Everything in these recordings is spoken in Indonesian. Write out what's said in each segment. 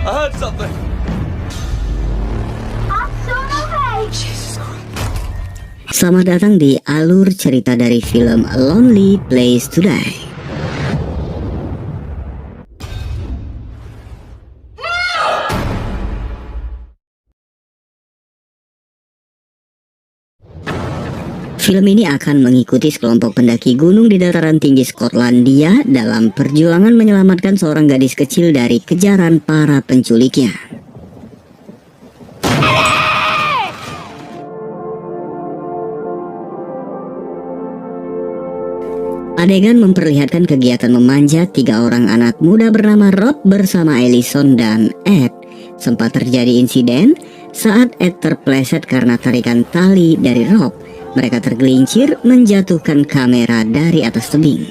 heard something. Selamat datang di alur cerita dari film A Lonely Place to Die. Film ini akan mengikuti sekelompok pendaki gunung di dataran tinggi Skotlandia dalam perjuangan menyelamatkan seorang gadis kecil dari kejaran para penculiknya. Adegan memperlihatkan kegiatan memanjat 3 orang anak muda bernama Rob bersama Ellison dan Ed. Sempat terjadi insiden saat Ed terpleset karena tarikan tali dari Rob. Mereka tergelincir menjatuhkan kamera dari atas tebing.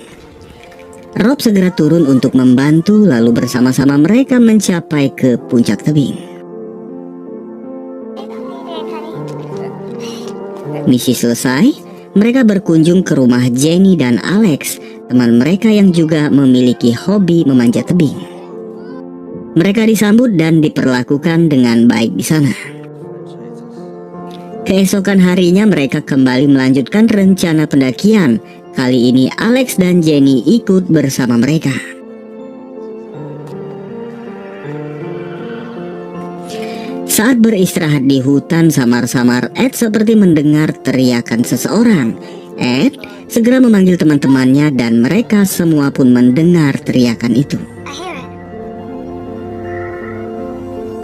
Rob segera turun untuk membantu, lalu bersama-sama mereka mencapai ke puncak tebing. Misi selesai, mereka berkunjung ke rumah Jenny dan Alex, teman mereka yang juga memiliki hobi memanjat tebing. Mereka disambut dan diperlakukan dengan baik di sana. Keesokan harinya mereka kembali melanjutkan rencana pendakian. Kali ini Alex dan Jenny ikut bersama mereka. Saat beristirahat di hutan, samar-samar Ed seperti mendengar teriakan seseorang. Ed segera memanggil teman-temannya dan mereka semua pun mendengar teriakan itu.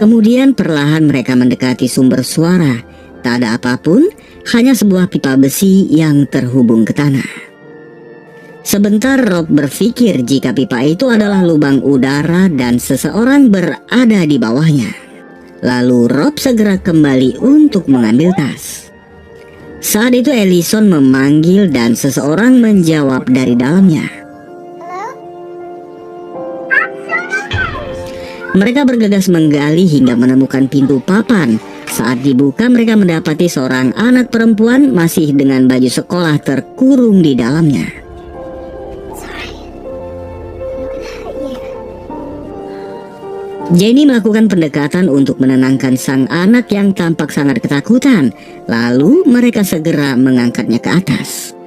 Kemudian perlahan mereka mendekati sumber suara. Tak ada apapun, hanya sebuah pipa besi yang terhubung ke tanah. Sebentar Rob berpikir jika pipa itu adalah lubang udara dan seseorang berada di bawahnya. Lalu Rob segera kembali untuk mengambil tas. Saat itu Ellison memanggil dan seseorang menjawab dari dalamnya. Mereka bergegas menggali hingga menemukan pintu papan. Saat dibuka mereka mendapati seorang anak perempuan masih dengan baju sekolah terkurung di dalamnya. Jenny melakukan pendekatan untuk menenangkan sang anak yang tampak sangat ketakutan. Lalu mereka segera mengangkatnya ke atas.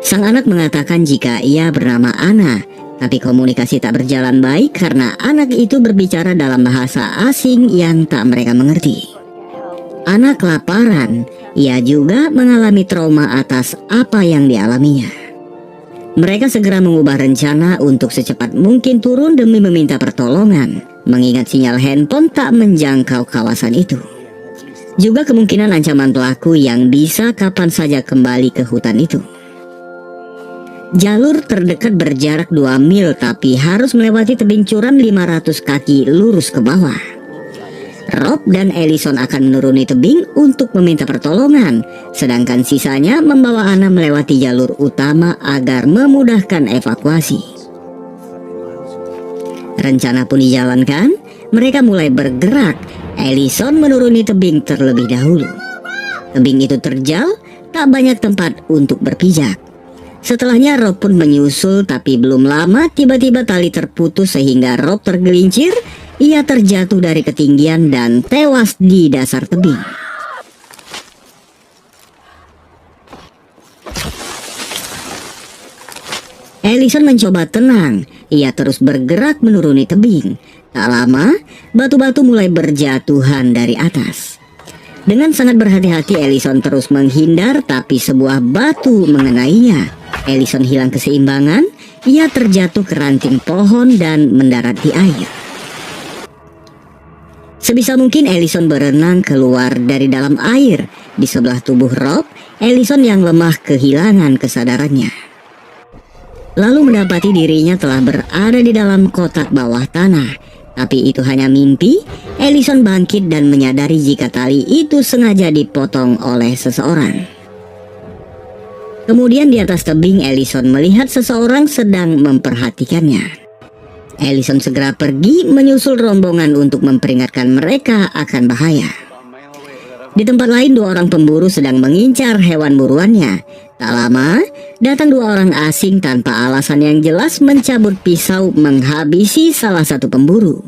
Sang anak mengatakan jika ia bernama Anna, tapi komunikasi tak berjalan baik karena anak itu berbicara dalam bahasa asing yang tak mereka mengerti. Anak kelaparan, ia juga mengalami trauma atas apa yang dialaminya. Mereka segera mengubah rencana untuk secepat mungkin turun demi meminta pertolongan, mengingat sinyal handphone tak menjangkau kawasan itu. Juga kemungkinan ancaman pelaku yang bisa kapan saja kembali ke hutan itu. Jalur terdekat berjarak 2 mil tapi harus melewati tebing curam 500 kaki lurus ke bawah. Rob dan Ellison akan menuruni tebing untuk meminta pertolongan, sedangkan sisanya membawa Anna melewati jalur utama agar memudahkan evakuasi. Rencana pun dijalankan, mereka mulai bergerak. Ellison menuruni tebing terlebih dahulu. Tebing itu terjal, tak banyak tempat untuk berpijak. Setelahnya Rob pun menyusul, tapi belum lama tiba-tiba tali terputus sehingga Rob tergelincir. Ia terjatuh dari ketinggian dan tewas di dasar tebing. Ellison mencoba tenang. Ia terus bergerak menuruni tebing. Tak lama, batu-batu mulai berjatuhan dari atas. Dengan sangat berhati-hati Ellison terus menghindar, tapi sebuah batu mengenainya. Ellison hilang keseimbangan, ia terjatuh ke ranting pohon dan mendarat di air. Sebisa mungkin Ellison berenang keluar dari dalam air. Di sebelah tubuh Rob, Ellison yang lemah kehilangan kesadarannya. Lalu mendapati dirinya telah berada di dalam kotak bawah tanah. Tapi itu hanya mimpi. Ellison bangkit dan menyadari jika tali itu sengaja dipotong oleh seseorang. Kemudian di atas tebing Ellison melihat seseorang sedang memperhatikannya. Ellison segera pergi menyusul rombongan untuk memperingatkan mereka akan bahaya. Di tempat lain 2 orang pemburu sedang mengincar hewan buruannya. Tak lama, datang 2 orang asing tanpa alasan yang jelas mencabut pisau menghabisi salah satu pemburu.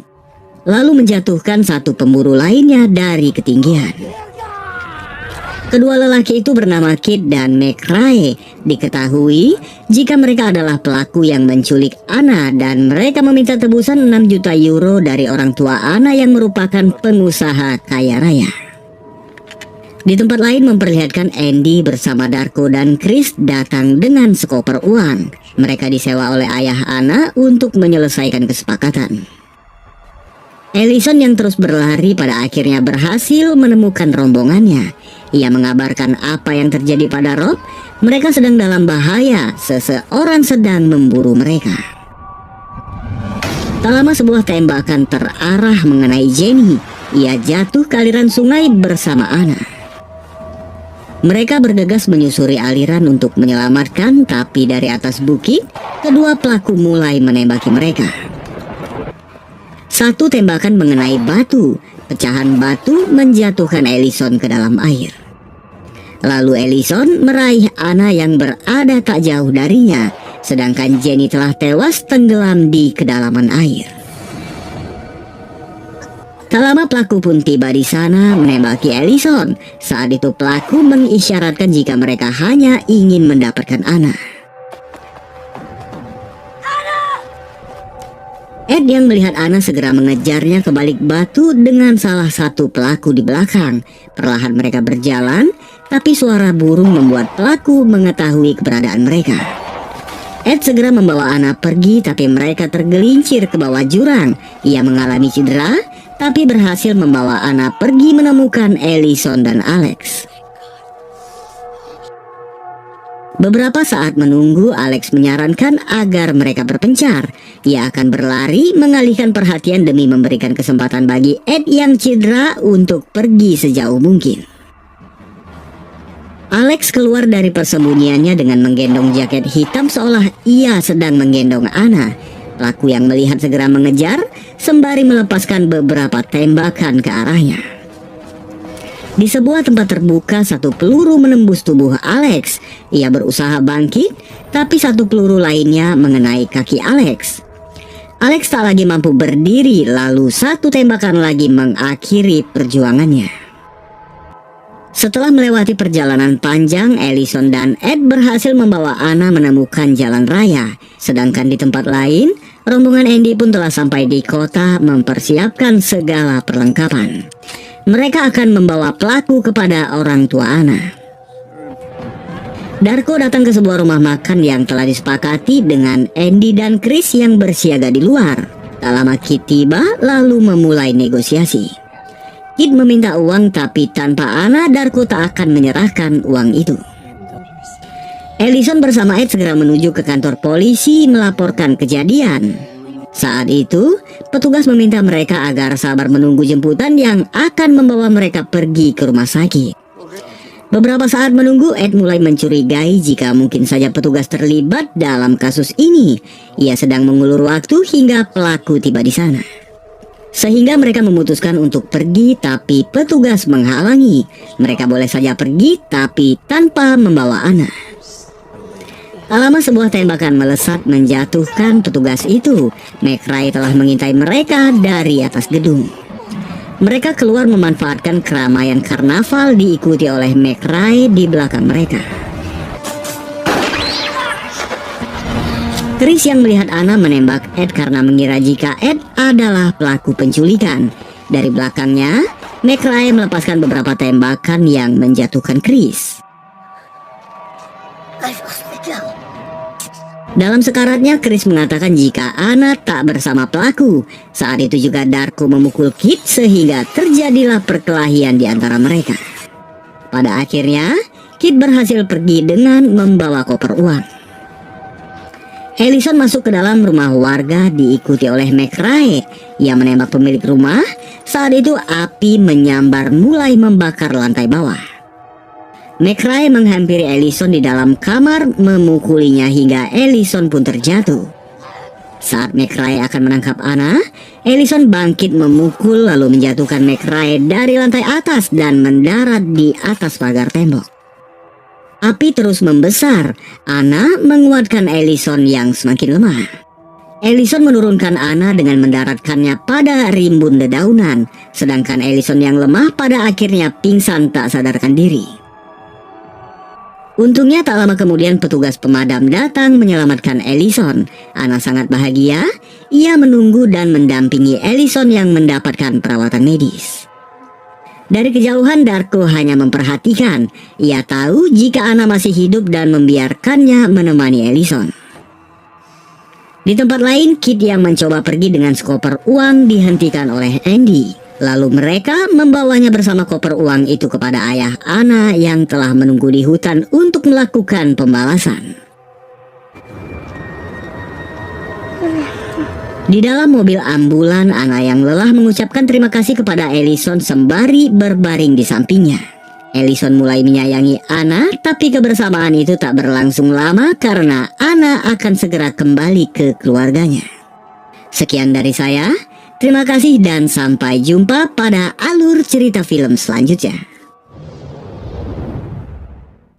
lalu menjatuhkan satu pemburu lainnya dari ketinggian. Kedua lelaki itu bernama Kit dan McRae. Diketahui jika mereka adalah pelaku yang menculik Anna dan mereka meminta tebusan 6 juta euro dari orang tua Anna yang merupakan pengusaha kaya raya. Di tempat lain memperlihatkan Andy bersama Darko dan Chris datang dengan sekoper uang. Mereka disewa oleh ayah Anna untuk menyelesaikan kesepakatan. Ellison yang terus berlari pada akhirnya berhasil menemukan rombongannya. Ia mengabarkan apa yang terjadi pada Rob. Mereka sedang dalam bahaya, seseorang sedang memburu mereka. Tak lama sebuah tembakan terarah mengenai Jenny. Ia jatuh ke aliran sungai bersama Anna. Mereka bergegas menyusuri aliran untuk menyelamatkan, tapi dari atas bukit, kedua pelaku mulai menembaki mereka. Satu tembakan mengenai batu, pecahan batu menjatuhkan Ellison ke dalam air. Lalu Ellison meraih Anna yang berada tak jauh darinya, sedangkan Jenny telah tewas tenggelam di kedalaman air. Tak lama pelaku pun tiba di sana menembaki Ellison. Saat itu pelaku mengisyaratkan jika mereka hanya ingin mendapatkan Anna. Ed yang melihat Anna segera mengejarnya ke balik batu dengan salah satu pelaku di belakang. Perlahan mereka berjalan, tapi suara burung membuat pelaku mengetahui keberadaan mereka. Ed segera membawa Anna pergi, tapi mereka tergelincir ke bawah jurang. Ia mengalami cedera, tapi berhasil membawa Anna pergi menemukan Ellison dan Alex. Beberapa saat menunggu, Alex menyarankan agar mereka berpencar. Ia akan berlari mengalihkan perhatian demi memberikan kesempatan bagi Ed yang cedera untuk pergi sejauh mungkin. Alex keluar dari persembunyiannya dengan menggendong jaket hitam seolah ia sedang menggendong Anna. Pelaku yang melihat segera mengejar sembari melepaskan beberapa tembakan ke arahnya. Di sebuah tempat terbuka, satu peluru menembus tubuh Alex. Ia berusaha bangkit, tapi satu peluru lainnya mengenai kaki Alex. Alex tak lagi mampu berdiri, lalu satu tembakan lagi mengakhiri perjuangannya. Setelah melewati perjalanan panjang, Ellison dan Ed berhasil membawa Anna menemukan jalan raya. Sedangkan di tempat lain, rombongan Andy pun telah sampai di kota mempersiapkan segala perlengkapan. Mereka akan membawa pelaku kepada orang tua Anna. Darko datang ke sebuah rumah makan yang telah disepakati dengan Andy dan Chris yang bersiaga di luar. Tak lama Kit tiba lalu memulai negosiasi. Kit meminta uang, tapi tanpa Anna, Darko tak akan menyerahkan uang itu. Ellison bersama Ed segera menuju ke kantor polisi melaporkan kejadian. Saat itu, petugas meminta mereka agar sabar menunggu jemputan yang akan membawa mereka pergi ke rumah sakit. Beberapa saat menunggu, Ed mulai mencurigai jika mungkin saja petugas terlibat dalam kasus ini. Ia sedang mengulur waktu hingga pelaku tiba di sana. Sehingga mereka memutuskan untuk pergi, tapi petugas menghalangi. Mereka boleh saja pergi, tapi tanpa membawa Anna. Tak lama sebuah tembakan melesat menjatuhkan petugas itu. McRae telah mengintai mereka dari atas gedung. Mereka keluar memanfaatkan keramaian karnaval diikuti oleh McRae di belakang mereka. Chris yang melihat Anna menembak Ed karena mengira jika Ed adalah pelaku penculikan. Dari belakangnya, McRae melepaskan beberapa tembakan yang menjatuhkan Chris. Dalam sekaratnya, Chris mengatakan jika Anna tak bersama pelaku. Saat itu juga Darko memukul Kit sehingga terjadilah perkelahian di antara mereka. Pada akhirnya, Kit berhasil pergi dengan membawa koper uang. Ellison masuk ke dalam rumah warga diikuti oleh McRae. Ia menembak pemilik rumah. Saat itu api menyambar mulai membakar lantai bawah. McRae menghampiri Ellison di dalam kamar, memukulinya hingga Ellison pun terjatuh. Saat McRae akan menangkap Anna, Ellison bangkit memukul lalu menjatuhkan McRae dari lantai atas dan mendarat di atas pagar tembok. Api terus membesar. Anna menguatkan Ellison yang semakin lemah. Ellison menurunkan Anna dengan mendaratkannya pada rimbun dedaunan, sedangkan Ellison yang lemah pada akhirnya pingsan tak sadarkan diri. Untungnya tak lama kemudian petugas pemadam datang menyelamatkan Ellison. Anna sangat bahagia, ia menunggu dan mendampingi Ellison yang mendapatkan perawatan medis. Dari kejauhan Darko hanya memperhatikan, ia tahu jika Anna masih hidup dan membiarkannya menemani Ellison. Di tempat lain, Kit yang mencoba pergi dengan sekoper uang dihentikan oleh Andy. Lalu mereka membawanya bersama koper uang itu kepada ayah Anna yang telah menunggu di hutan untuk melakukan pembalasan. Di dalam mobil ambulan, Anna yang lelah mengucapkan terima kasih kepada Ellison sembari berbaring di sampingnya. Ellison mulai menyayangi Anna, tapi kebersamaan itu tak berlangsung lama karena Anna akan segera kembali ke keluarganya. Sekian dari saya, terima kasih dan sampai jumpa pada alur cerita film selanjutnya.